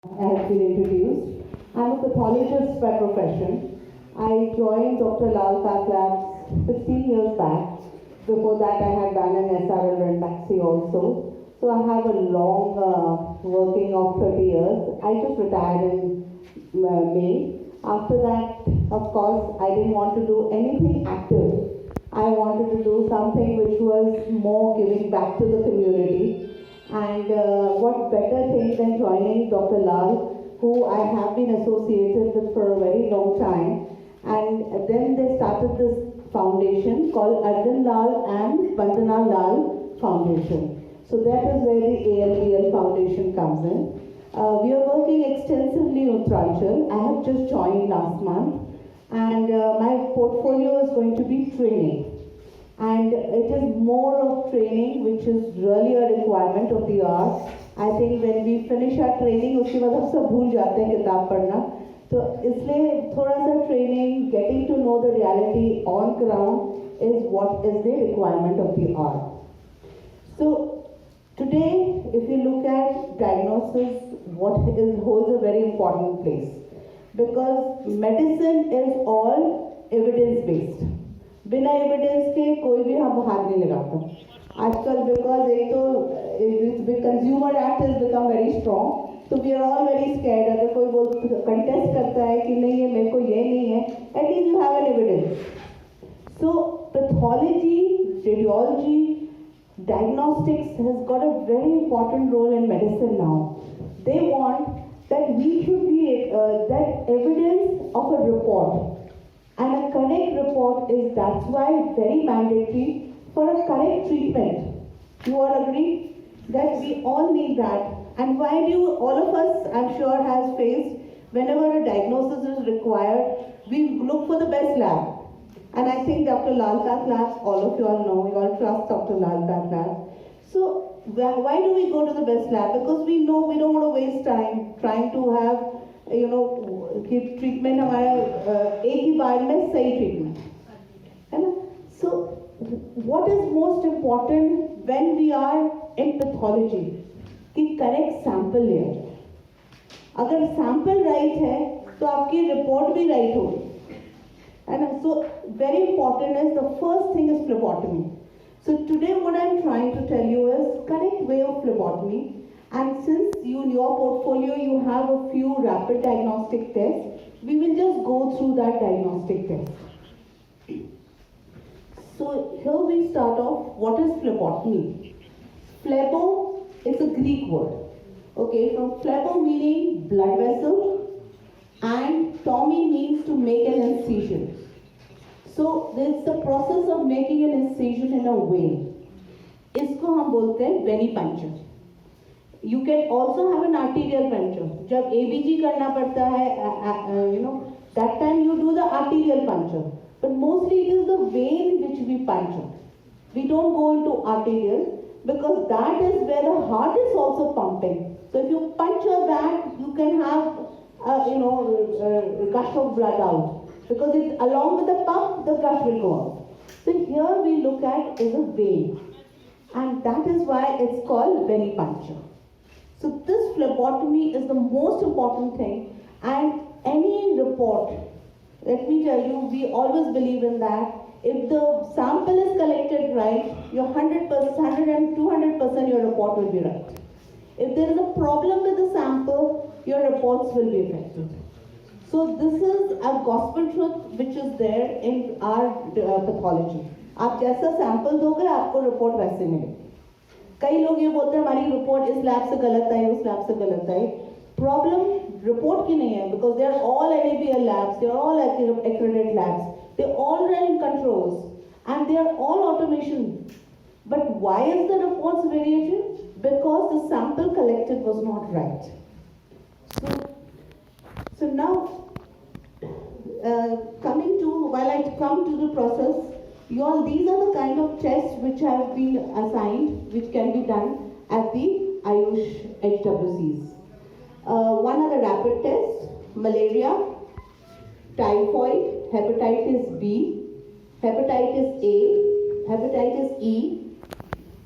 has been introduced. I'm a pathologist by profession. I joined Dr. Lal Path Labs 16 years back. Before that, I had done an SRL Ranbaxy also. So I have a long working of 30 years. I just retired in May. After that, of course, I didn't want to do anything active. I wanted to do something which was more giving back to the community. And what better thing than joining Dr. Lal, who I have been associated with for a very long time. And then they started this foundation called Arjun Lal and Vandana Lal Foundation. So that is where the ALBL Foundation comes in. We are working extensively on Uttaranchal. I have just joined last month, and my portfolio is going to be training. And it is more of training, which is really a requirement of the hour. I think when we finish our training, उसके बाद हम सब भूल जाते हैं किताब पढ़ना. तो इसलिए थोड़ा सा training, getting to know the reality on ground is what is the requirement of the hour. So today, if you look at diagnosis, holds a very important place, because medicine is all evidence based. बिना evidence के कोई भी हम हाथ नहीं लगाता आजकल, because एक तो consumer act is become very strong, तो we are all very scared. अगर कोई बोल कंटेस्ट करता है कि नहीं ये मेरे को ये नहीं है, at least you have an evidence. So pathology, radiology, diagnostics has got a very important role in medicine now. They want that we should be that evidence of a report. And a correct report is, that's why very mandatory for a correct treatment. You all agree that we all need that. And why do all of us, I'm sure, has faced, whenever a diagnosis is required, we look for the best lab. And I think Dr. Lal Path Labs, all of you all know, you all trust Dr. Lal Path Labs. So why do we go to the best lab? Because we know we don't want to waste time trying to have, कि treatment हमारा एक ही बार में सही treatment है ना. So what is most important when we are in pathology, कि करेक्ट सैंपल ले. अगर सैंपल राइट है तो आपकी रिपोर्ट भी राइट होगी, है ना. So very important is the first thing is phlebotomy. So today what I am trying to tell you is correct way of phlebotomy. And since you in your portfolio you have a few rapid diagnostic tests, we will just go through that diagnostic test. So here we start off. What is phlebotomy? Phlebo is a Greek word. Okay, from phlebo meaning blood vessel, and tomy means to make an incision. So there's the process of making an incision in a vein. इसको हम बोलते हैं venipuncture. You can also have an arterial puncture. जब ABG करना पड़ता है, that time you do the arterial puncture. But mostly it is the vein which we puncture. We don't go into arterial because that is where the heart is also pumping. So if you puncture that, you can have, gush of blood out. Because along with the pump, the gush will go out. So here we look at is a vein. And that is why it's called venipuncture. So this phlebotomy is the most important thing. And any report, let me tell you, we always believe in that. If the sample is collected right, your 100%, 100 and 200% your report will be right. If there is a problem with the sample, your reports will be affected. So this is a gospel truth which is there in our pathology. आप जैसा sample दोगे आपको report वैसे मिलेगी. कई लोग ये बोलते हैं हमारी रिपोर्ट इस लैब से गलत आई, उस लैब से गलत आई. प्रॉब्लम रिपोर्ट की नहीं है, because they are all NABL labs, they are all accredited labs, they all run in controls and they are all automation. But why is the reports variation? Because the sample collected was not right. So now, while I come to the process, these are the kind of tests which have been assigned, which can be done at the Ayush HWCs. One are the rapid tests: malaria, typhoid, hepatitis B, hepatitis A, hepatitis E.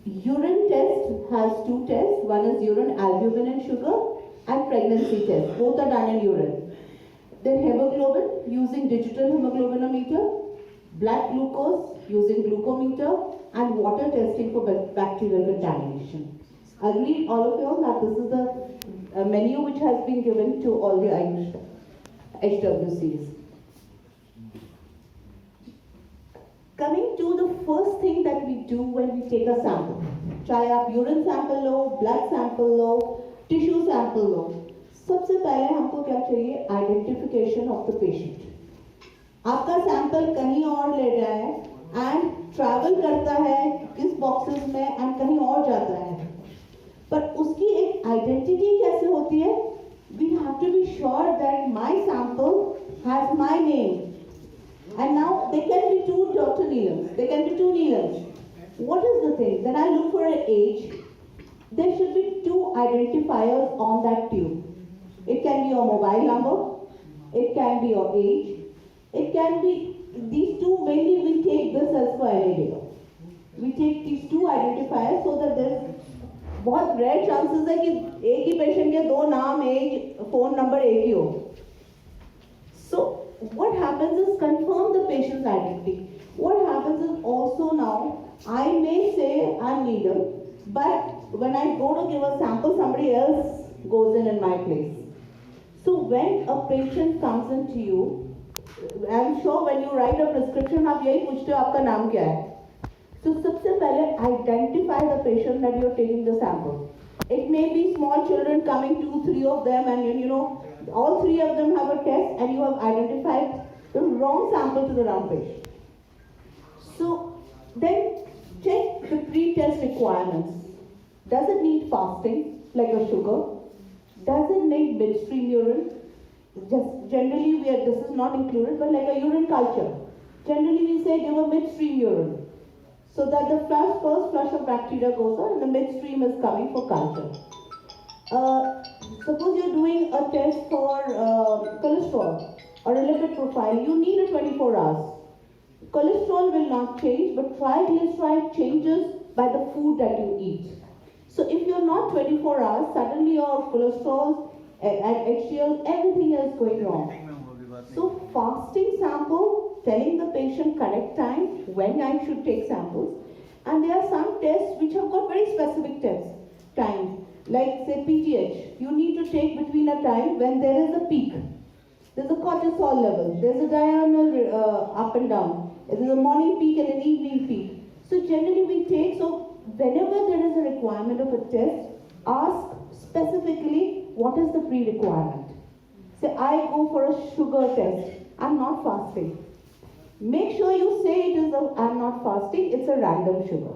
Urine test has two tests. One is urine albumin and sugar, and pregnancy test. Both are done in urine. Then hemoglobin using digital hemoglobinometer, blood glucose using glucometer, and water testing for bacterial contamination. Agreed, all of you, that this is the menu which has been given to all the Ayush HWCs. Coming to the first thing that we do when we take a sample. चाहे आप urine sample लो, blood sample लो, tissue sample लो, सबसे पहले हमको क्या चाहिए? Identification of the patient. आपका sample कहीं और ले रहा है एंड ट्रैवल करता है किस बॉक्सेस में एंड कहीं और जाता है, पर उसकी एक आइडेंटिटी कैसे होती है? We have to be sure that my sample has my name, and now they can be two Dr. Neelams, they can be two Neelams. What is the thing? Then I look for an age. There should be two identifiers on that tube. It can be your mobile number, it can be your age, it can be these two. Mainly we take this as for any data. We take these two identifiers so that there's बहुत rare chances है कि एक ही patient के दो नाम, age, phone number एक ही हो. So what happens is confirm the patient's identity. What happens is also now I may say I'm Neelam, but when I go to give a sample, somebody else goes in my place. So when a patient comes into you, I'm sure when you write a prescription, आप यही पूछते हो आपका नाम क्या है. So सबसे पहले identify the patient that you're taking the sample. It may be small children coming, 2-3 of them, and you know all 3 of them have a test, and you have identified the wrong sample to the wrong patient. So then check the pre-test requirements. Does it need fasting like a sugar? Does it need midstream urine? Just generally this is not included, but like a urine culture. Generally we say give a midstream urine, so that the first flush of bacteria goes on and the midstream is coming for culture. Suppose you're doing a test for cholesterol or a lipid profile, you need a 24 hours. Cholesterol will not change, but triglyceride changes by the food that you eat. So if you're not 24 hours, suddenly your cholesterol and HDL, everything is going wrong. So fasting sample, telling the patient correct time, when I should take samples. And there are some tests which have got very specific times. Like say PTH, you need to take between a time when there is a peak. There's a cortisol level, there's a diurnal up and down. There's a morning peak and an evening peak. So generally we take, so whenever there is a requirement of a test, ask specifically what is the pre-requirement. Say I go for a sugar test, I'm not fasting. Make sure you say it is I'm not fasting, it's a random sugar.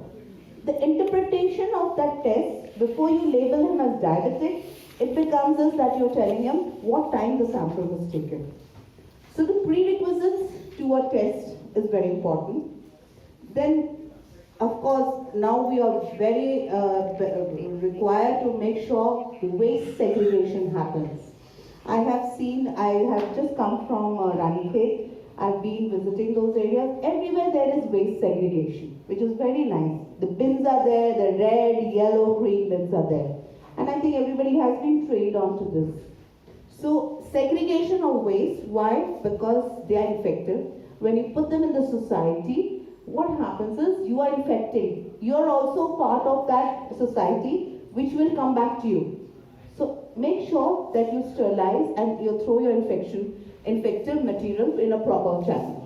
The interpretation of that test, before you label him as diabetic, it becomes as that you're telling him what time the sample was taken. So the prerequisites to a test is very important. Then, of course, now we are very required to make sure the waste segregation happens. I have just come from Ranikhet. I've been visiting those areas. Everywhere there is waste segregation, which is very nice. The bins are there, the red, yellow, green bins are there. And I think everybody has been trained onto this. So segregation of waste, why? Because they are infected. When you put them in the society, what happens is you are infecting. You are also part of that society, which will come back to you. So make sure that you sterilize and you throw your infective material in a proper channel.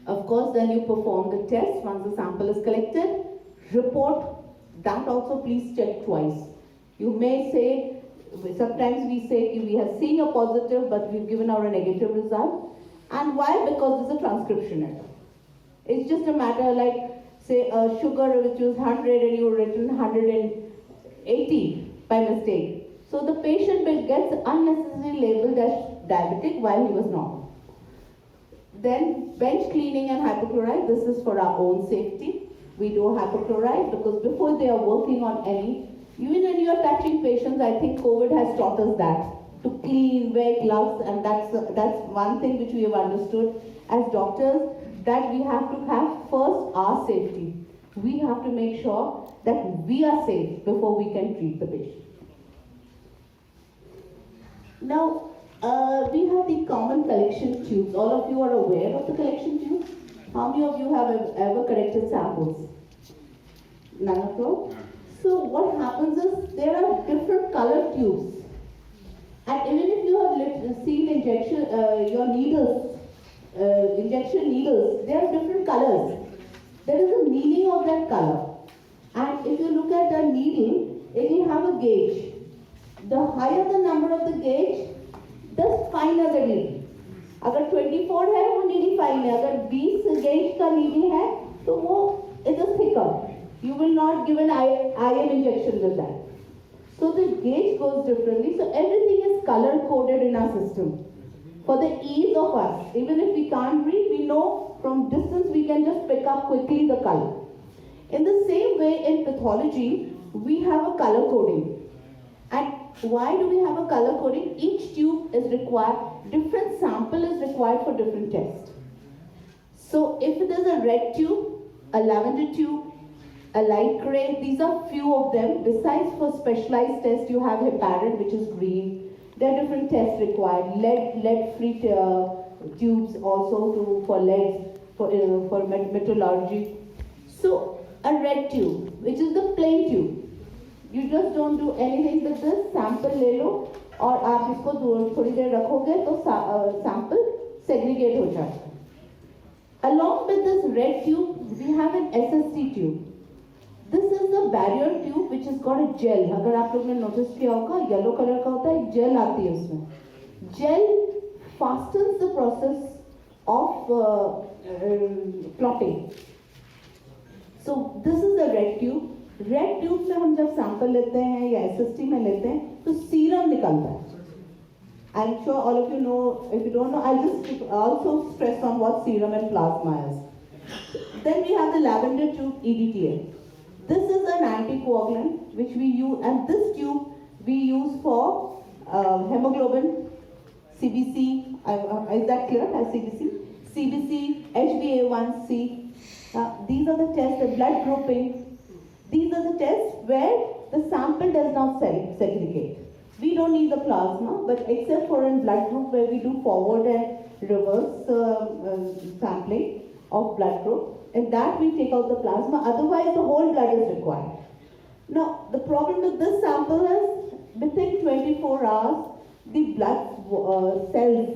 Of course, then you perform the test. Once the sample is collected, report. That also please check twice. You may say, sometimes we say we have seen a positive, but we've given out a negative result. And why? Because there's a transcription error. It's just a matter like, say, a sugar which was 100 and you written 180 by mistake. So the patient gets unnecessarily labeled as diabetic while he was not. Then bench cleaning and hypochlorite, this is for our own safety. We do hypochlorite because before they are working on any, even when you are touching patients, I think COVID has taught us that. To clean, wear gloves, and that's one thing which we have understood as doctors, that we have to have first our safety. We have to make sure that we are safe before we can treat the patient. Now, we have the common collection tubes. All of you are aware of the collection tubes? How many of you have ever collected samples? None of you? So what happens is there are different color tubes. And even if you have seen injection, your needles, injection needles, they are different colors. There is a meaning of that color. And if you look at the needle, it will have a gauge. The higher the number of the gauge, the finer the needle. अगर 24 है वो needle fine है, अगर 20 gauge का needle है तो वो it is thicker. You will not give an iron injection with that. So the gauge goes differently. So everything is color coded in our system. For the ease of us, even if we can't read, we know from distance we can just pick up quickly the color. In the same way, in pathology, we have a color coding. And why do we have a color coding? Each tube is required, different sample is required for different tests. So if it is a red tube, a lavender tube, a light gray, these are few of them. Besides for specialized tests, you have heparin, which is green. There are different tests required. Lead-free tubes also for lead, for metallurgy. So a red tube, which is the plain tube. You just don't do anything with this. Sample ले लो और आप इसको थोड़ी देर रखोगे तो sample segregate हो जाएगा. Along with this red tube, we have an SST tube. This is the barrier tube which has got a gel. अगर आप लोग ने notice किया होगा, yellow color का होता है, एक gel आती है उसमें. Gel fastens the process of clotting. So this is the red tube. Red tube में हम जब सैंपल लेते हैं या एसएसटी में लेते हैं तो सीरम निकलता है. I am sure all of you know. If you don't know, I just also stress on what serum and plasma is. Then we have the lavender tube EDTA. This is an anticoagulant which we use, and this tube we use for hemoglobin, CBC, is that clear? CBC, HbA1c. These are the tests, the blood grouping. These are the tests where the sample does not segregate. We don't need the plasma, but except for in blood group where we do forward and reverse sampling of blood group, in that we take out the plasma, otherwise the whole blood is required. Now, the problem with this sample is within 24 hours, the blood cells,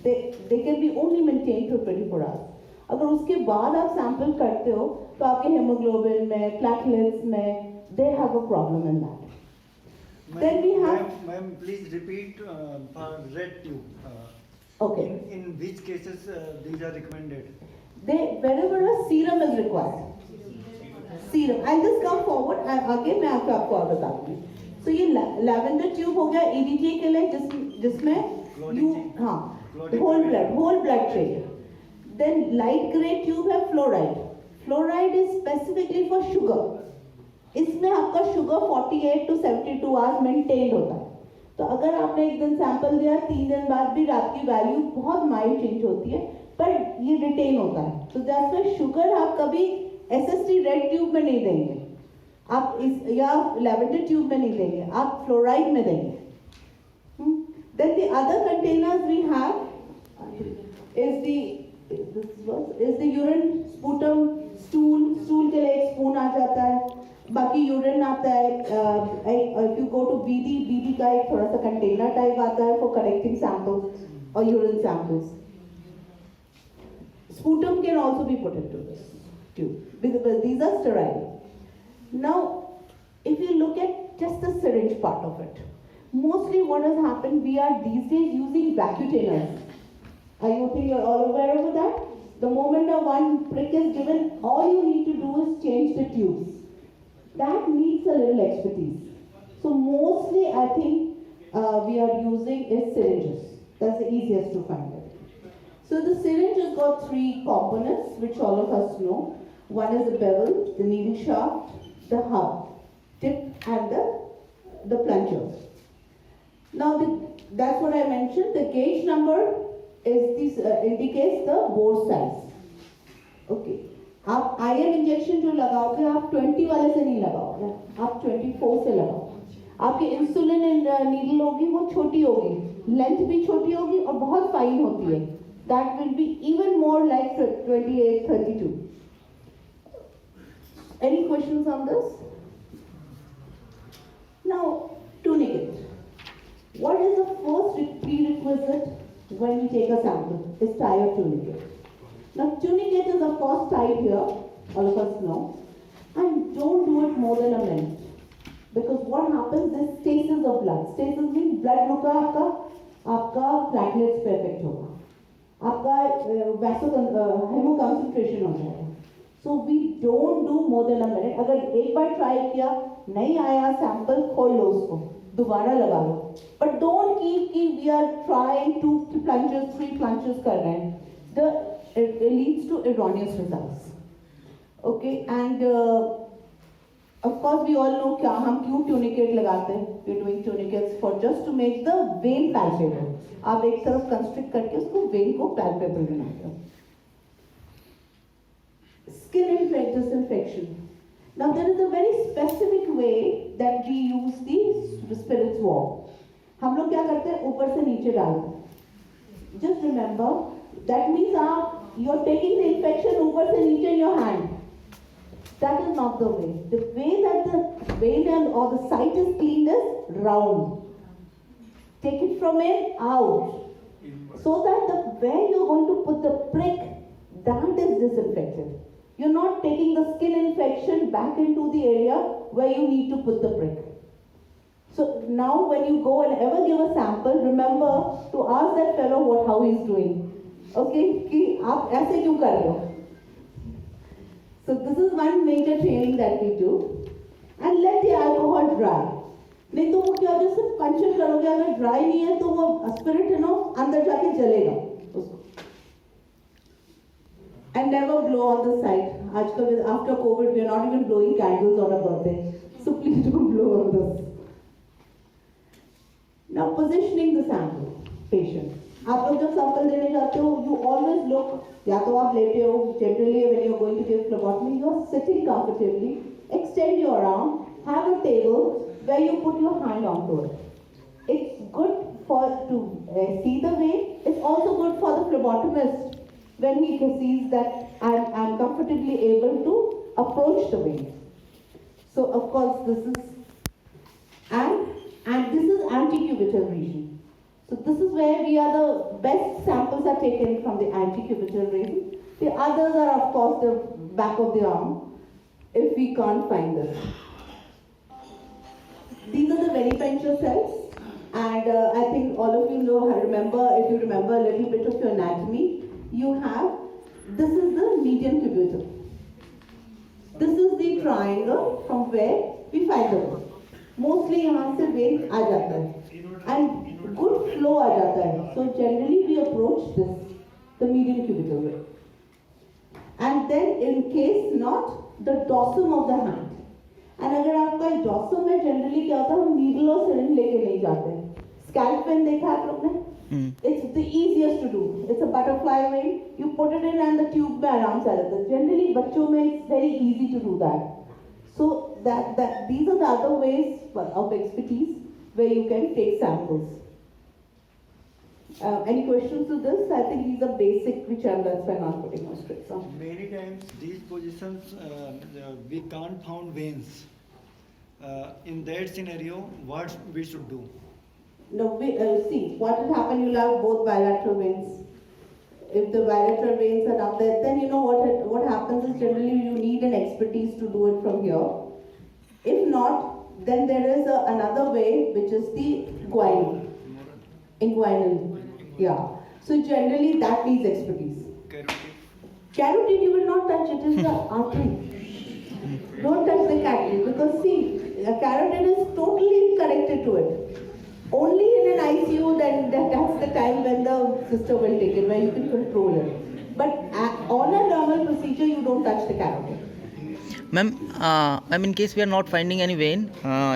they can be only maintained for 24 hours. अगर उसके बाद आप sample करते हो तो आपके haemoglobin में, platelets में, they have a problem in that. Then we have. Ma'am, please repeat for red tube. Okay. In which cases these are recommended? Wherever a serum is required. Serum. I'll just come forward. आगे मैं आपको और बताऊंगी. So ये lavender tube हो गया EDTA के लिए, जिसमें whole blood चाहिए. Then light gray tube है fluoride. Fluoride is specifically for sugar. इसमें आपका शुगर 48 to 72 आवर्स मेंटेन होता है. तो अगर आपने एक दिन सैंपल दिया, 3 दिन बाद भी रात की वैल्यू बहुत माइल्ड चेंज होती है, पर ये रिटेन होता है. तो दैट्स व्हाई शुगर आप कभी SST रेड ट्यूब में नहीं देंगे, आप इस या लैवेंडर ट्यूब में नहीं देंगे, आप फ्लोराइड में देंगे. Then the other containers we have is the urine, sputum, stool के लिए एक स्पून आ जाता है, बाकी यूरिन आता है. If you go to BD का एक थोड़ा सा कंटेनर टाइप आता है for collecting samples or urine samples. Sputum can also be put into this tube because these are sterile. Now, if you look at just the syringe part of it, mostly what has happened, we are these days using vacutainers. Are you all aware of that? The moment a one prick is given, all you need to do is change the tubes. That needs a little expertise. So mostly I think we are using is syringes. That's the easiest to find it. So the syringe has got 3 components which all of us know. One is the bevel, the needle shaft, the hub, tip and the plunger. Now that's what I mentioned. The gauge number indicates the bore size. Okay. आप iron injection जो लगाओगे आप 20 वाले से नहीं लगाओगे, आप 24 से लगाओगे. आपकी इंसुलिन नीडल होगी वो छोटी होगी, लेंथ भी छोटी होगी और बहुत फाइन होती है. That will be even more like 28-32. Any questions on this? Now, tourniquet. What is the first prerequisite when we take a sample? Is tie a tourniquet. Now, tourniquet is of course tied here, all of us know, and don't do it more than a minute. Because what happens is stasis of blood. Stasis means blood रुका आपका platelets पे effect होगा, आपका haemo concentration हो जाएगा. So we don't do more than a minute. अगर एक बार try किया नहीं आया sample, खोल लो उसको, दोबारा लगा लो. But don't keep we are trying 2 plunges, 3 plunges कर रहे हैं. It leads to erroneous results. Okay, and of course we all know क्या हम क्यों tourniquet लगाते हैं. We're doing tourniquets for just to make the vein palpable. आप एक तरफ constrict करके उसको vein को palpable बनाते हो. Skin disinfection. Now there is a very specific way that we use the spirits walk. हम लोग क्या करते हैं, ऊपर से नीचे डालते हैं. Just remember that means you're taking the infection ऊपर से नीचे in your hand. That is not the way. The way that the vein or the site is cleaned is round. Take it from in, out. So that where you're going to put the prick, that is disinfected. You're not taking the skin infection back into the area where you need to put the prick. So now when you go and ever give a sample, remember to ask that fellow how he's doing. Okay? कि आप ऐसे क्यों कर रहे हो? So this is one major training that we do. And let the alcohol dry. नहीं तो वो क्या हो, जैसे पंचर करोगे, अगर dry नहीं है तो वो spirit अंदर जाके जलेगा उसको. And never blow on the side. आजकल after COVID we are not even blowing candles on a birthday. So please don't blow on this. Now positioning the sample, patient. आप लोग जब sample देने जाते हो, you always look. या तो आप लेटे हो, generally when you are going to give phlebotomy, you are sitting comfortably, extend your arm, have a table where you put your hand onto it. It's good to see the vein. It's also good for the phlebotomist when he sees that I'm comfortably able to approach the vein. So of course this is, and this is antecubital region. So this is where the best samples are taken from the antecubital region. The others are of course the back of the arm, if we can't find this. These are the venipuncture cells, and I think all of you know, if you remember a little bit of your anatomy, this is the median cubital. This is the triangle from where we find the vein. Mostly यहाँ से vein आ जाता है. And good flow आ जाता है. So generally we approach the median cubital vein. And then in case not, the dorsum of the hand. And अगर आपका dorsum में generally क्या होता है, हम needle और syringe लेके नहीं जाते हैं. Scalp vein देखा आप लोग ने? It's the easiest to do. It's a butterfly vein. You put it in and the tube में आराम से आ जाता है. Generally बच्चों में it's very easy to do that. So these are the other ways of expertise where you can take samples. Any questions to this? I think these are basic, which that's why I'm not putting more stress on. Many times these positions we can't found veins. In that scenario, what we should do? No, see what will happen. You'll have both bilateral veins. If the bilateral veins are up there, then you know what happens is generally you need an expertise to do it from here. If not, then there is another way, which is the inguinal. Yeah. So generally that needs expertise. Carotid you will not touch, it is the artery. Don't touch the carotid, because see, the carotid is totally connected to it. Only in an ICU then that's the time when the sister will take it, where you can control it. But on a normal procedure, you don't touch the carotid. Ma'am, in case we are not finding any vein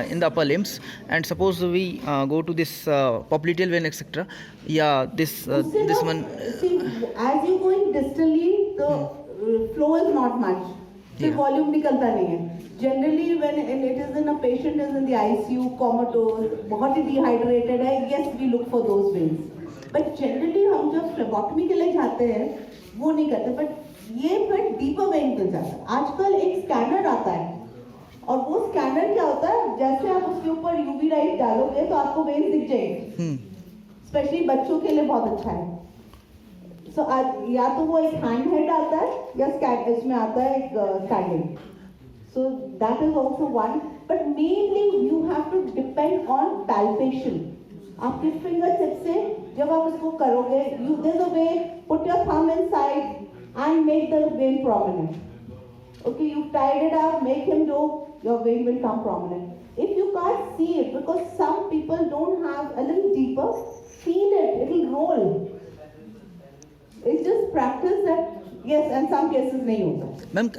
in the upper limbs, and suppose we go to this popliteal vein, etc. Yeah, this one. See, as you're going distally, the flow is not much. फिर Yeah. Volume निकलता नहीं है. Generally when it is in a patient is in the ICU, comatose, बहुत ही dehydrated है, yes we look for those veins. But generally हम जब phlebotomy के लिए जाते हैं वो नहीं करते. But ये फिर deeper vein पे जाता है. आजकल एक स्कैनर आता है और वो स्कैनर क्या होता है, जैसे आप उसके ऊपर UV लाइट डालोगे तो आपको वेन दिख जाएगी. स्पेशली बच्चों के लिए बहुत अच्छा है. सो या तो वो एक हैंड हेड आता है या इसमें आता है एक standing. So that is also one. But mainly you have to depend on palpation. आपके फिंगर टिप से जब आप इसको करोगे, you there a way, put your thumb inside and make the vein prominent. Okay, you tied it up, make him do, your vein will come prominent. If you can't see it, because some people don't have a little deeper, feel it, it will roll. It's just practice that, yes, and some cases nahi hota. Ma'am,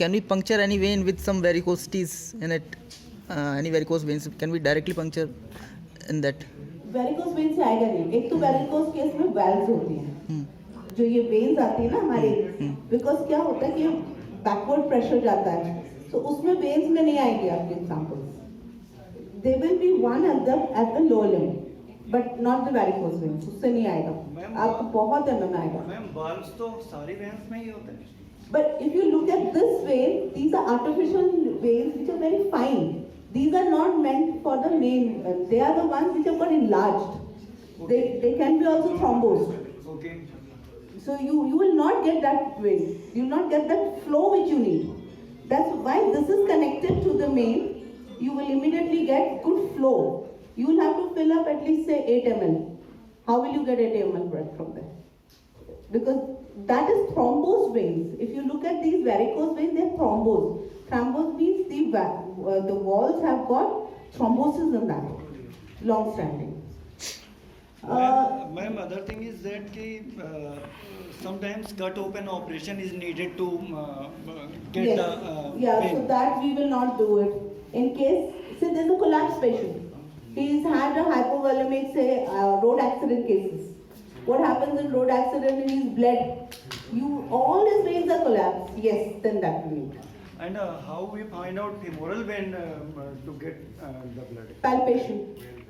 can we puncture any vein with some varicosities in it? Any varicose veins, can we directly puncture in that? Varicose vein से आएगा नहीं. एक तो varicose case में valves होती हैं. जो ये veins आती है ना हमारे, because क्या होता है कि बैकवर्ड प्रेशर जाता है, तो उसमें वेन्स में नहीं आएंगे आपके examples. They will be one at the lower limb, but not the varicose veins. उससे नहीं आएगा. आपको बहुत एमएम आएगा. मैम वाल्व्स तो सारी वेन्स में ही होते हैं. But if you look at this vein, these are artificial veins which are very fine. These are not meant for the main. They are the ones which have got enlarged. They can be also thrombosed. Okay. So you will not get that way. You will not get that flow which you need. That's why this is connected to the main. You will immediately get good flow. You will have to fill up at least say 8 ml. How will you get 8 ml blood from there? Because that is thrombosed veins. If you look at these varicose veins, they are thrombosed. Thrombosed means the walls have got thrombosis in that, long standing. Ma'am, other thing is that sometimes cut open operation is needed to get Yes. the Yeah, vein. so that we will not do it. In case, say there's a collapse patient. He's had a hypovolemic, say, road accident cases. What happens in road accident? He's bled. All his veins are collapsed. Yes, then that we need. And how we find out femoral vein to get the blood? Palpation.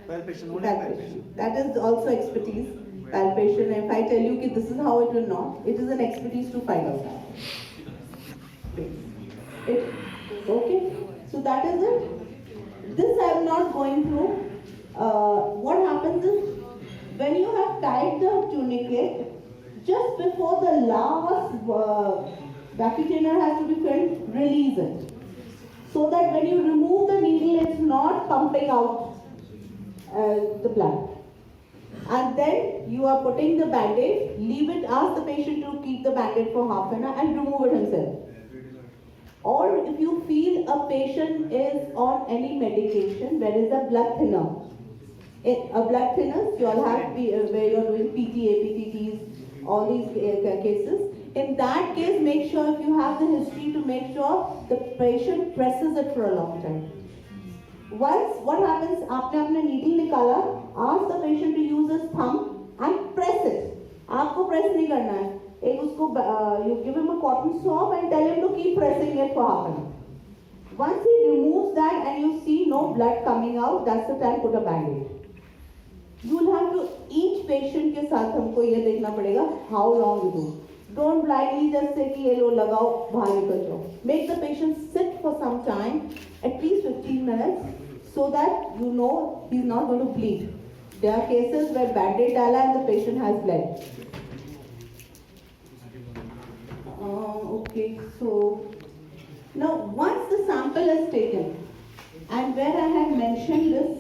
Palpation, only Palpation. palpation. That is also expertise. Palpation. If I tell you that this is how it will not, it is an expertise to find out that. Okay. So that is it. This I am not going through. What happens is, when you have tied the tunicate, just before the last vacutainer has to be filled, release it. So that when you remove the needle, it's not pumping out the blood. And then you are putting the band-aid, leave it, ask the patient to keep the band-aid for half an hour and remove it himself. Or if you feel a patient is on any medication, there is a blood thinner. A blood thinner, you all have where you are doing PTA, PTTs, all these cases. In that case, make sure if you have the history to make sure the patient presses it for a long time. Once, what happens, आपने अपने needle निकाला, ask the patient to use his thumb and press it. आपको press नहीं करना है. एक उसको, you give him a cotton swab and tell him to keep pressing it for half an hour. Once he removes that and you see no blood coming out, that's the time put a band-aid. You will have to, each patient के साथ हमको ये देखना पड़ेगा how long you do. Don't blindly just say कि ये लो लगाओ बाहर निकल जाओ. Make the patient sit for some time, at least 15 minutes, so that you know he's not going to bleed. There are cases where band-aid डाला and the patient has bled. Okay, so now once the sample is taken, and where I had mentioned this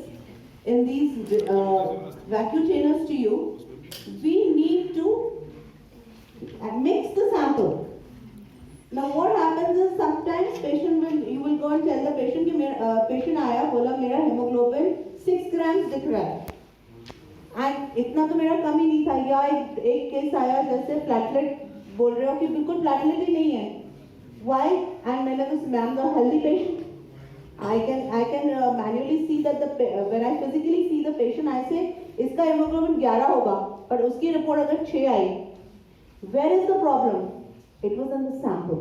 in these vacutainers to you, we need to mix the sample. Now what happens is sometimes you will go and tell the patient कि patient आया बोला मेरा hemoglobin 6 grams दिख रहा है, and इतना तो मेरा कम ही नहीं था. या एक केस आया जैसे platelet बोल रहे हो कि बिल्कुल platelet ही नहीं है. Why? And मैंने तो ma'am the healthy patient. I can manually see that when I physically see the patient, I say इसका hemoglobin 11 होगा, पर उसकी report अगर 6 आई. Where is the problem? It was in the sample.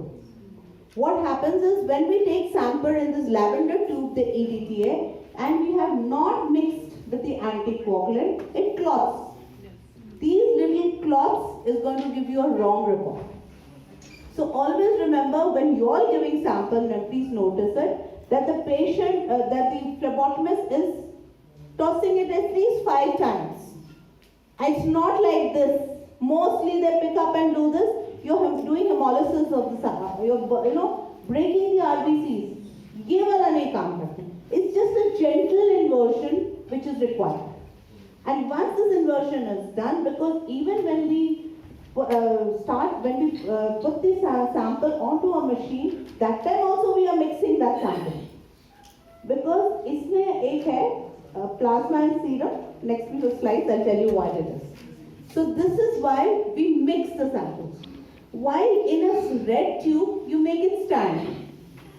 What happens is when we take sample in this lavender tube, the EDTA, and we have not mixed with the anticoagulant, it clots. These little clots is going to give you a wrong report. So always remember when you are giving sample, and please notice it, that the patient, that the phlebotomist is tossing it at least 5 times. And it's not like this. Mostly they pick up and do this. You're doing hemolysis of the sample. You're breaking the RBCs. It's just a gentle inversion which is required. And once this inversion is done, because even when we put the sample onto a machine, that time also we are mixing that sample. Because इसमें एक है plasma and serum. Next few slides I'll tell you what it is. So this is why we mix the samples. While in a red tube you make it stand.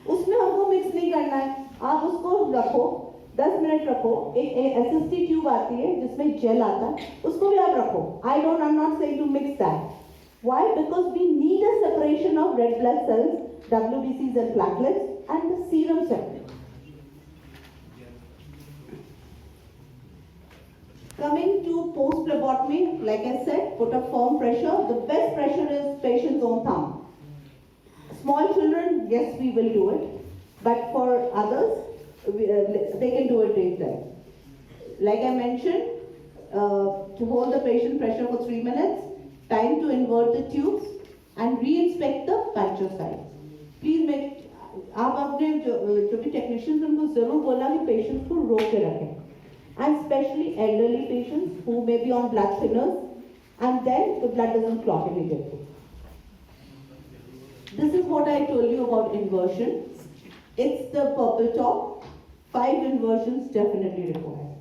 उसमें हमको mix नहीं करना है. आप उसको रखो, 10 मिनट रखो. एक SST ट्यूब आती है जिसमें जेल आता है, उसको भी आप रखो. I'm not saying to mix that. Why? Because we need a separation of red blood cells, WBCs and platelets, and the serum separate. Coming to post-phlebotomy, like I said, put a firm pressure. The best pressure is patient's own thumb. Small children, yes, we will do it. But for others, they can do it later. Like I mentioned, to hold the patient pressure for 3 minutes, time to invert the tubes and re-inspect the puncture site. Please make, आप अपने जो भी technicians उनको ज़रूर बोलना कि patients को रोक के रखें. And especially elderly patients who may be on blood thinners, and then the blood doesn't clot immediately. This is what I told you about inversion. It's the purple top. 5 inversions definitely required.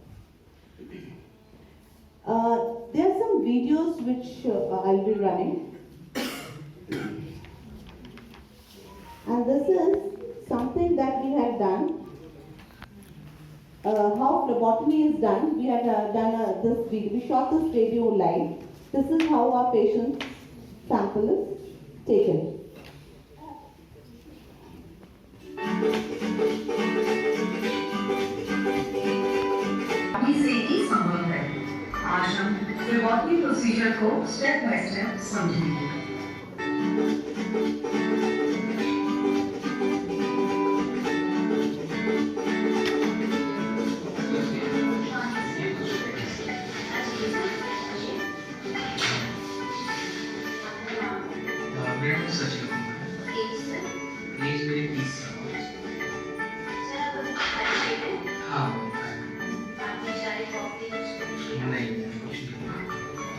There are some videos which I'll be running. And this is something that we have done. How phlebotomy is done. We have done this video. We shot this video live. This is how our patient's sample is taken. अभी से ही संभव है. आज हम phlebotomy procedure को step by step समझेंगे.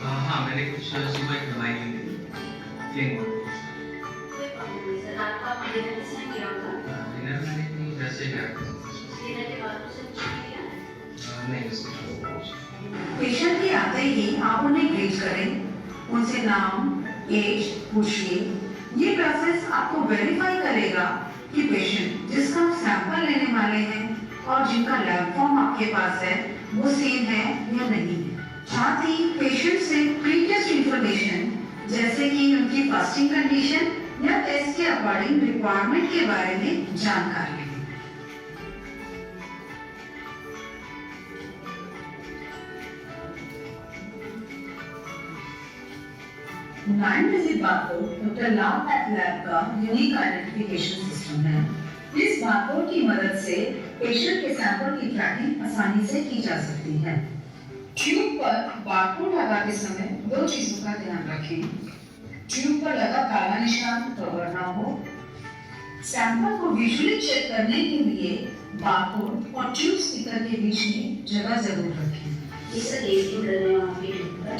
हाँ मैंने कुछ सुबह दवाई ली थी. डिनर मैंने 10 से 11 पेशेंट के आते ही आप उन्हें ग्रीट करें, उनसे नाम, एज पूछिए. ये प्रोसेस आपको वेरीफाई करेगा कि पेशेंट जिसका आप सैंपल लेने वाले हैं और जिनका लैब फॉर्म आपके पास है वो सेम है या नहीं है. साथ ही पेशेंट से प्री टेस्ट इंफॉर्मेशन जैसे कि उनकी फास्टिंग कंडीशन या टेस्ट के अकॉर्डिंग रिक्वायरमेंट के बारे में जानकारी लें. 9 डिजिट बारकोड डॉक्टर लाल पैथ लैब का यूनिक आइडेंटिफिकेशन सिस्टम है. इस बारकोड की मदद से पेशेंट के सैंपल की ट्रैकिंग आसानी से की जा सकती है. ट्यूब पर बारकोड लगाते समय 2 चीजों का ध्यान रखें. ट्यूब पर लगा काला निशान कवर ना हो. सैंपल को विजुअली चेक करने के लिए बारकोड और ट्यूब स्टिकर के बीच में जगह जरूर रखें. इसे लेबलिंग करने वाली ट्यूब पर